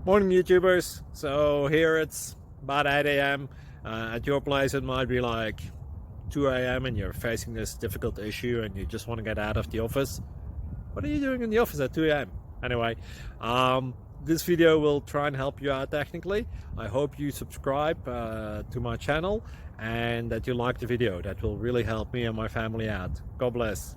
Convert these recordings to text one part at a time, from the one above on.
Morning YouTubers. So here it's about 8 a.m. At your place it might be like 2 a.m. and you're facing this difficult issue and you just want to get out of the office. What are you doing in the office at 2 a.m.? Anyway, this video will try and help you out technically. I hope you subscribe to my channel and that you like the video. That will really help me and my family out. God bless.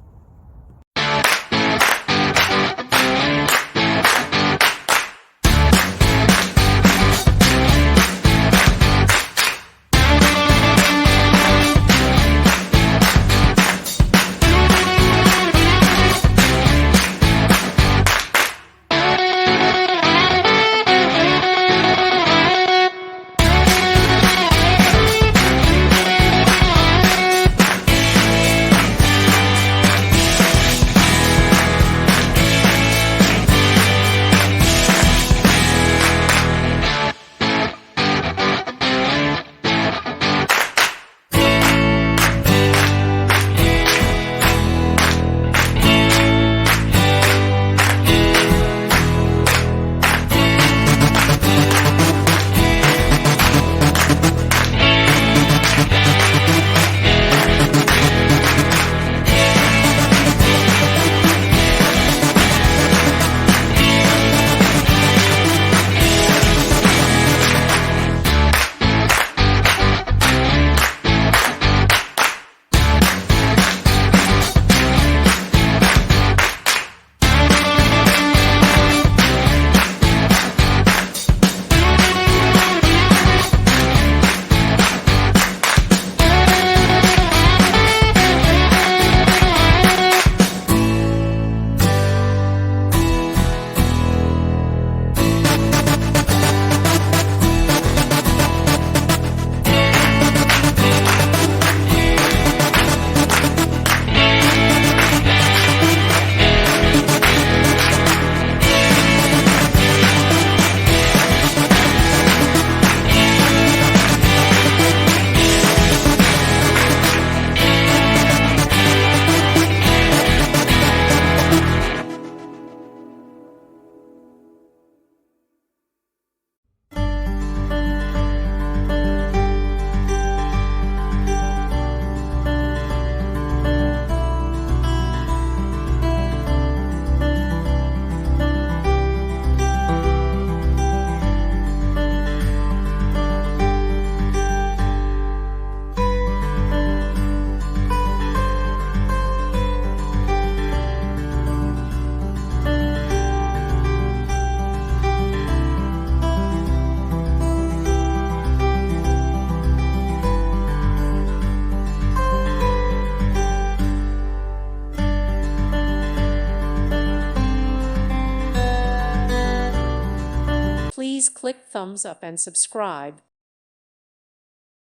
Please click thumbs up and subscribe.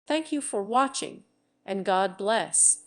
Thank you for watching, and God bless.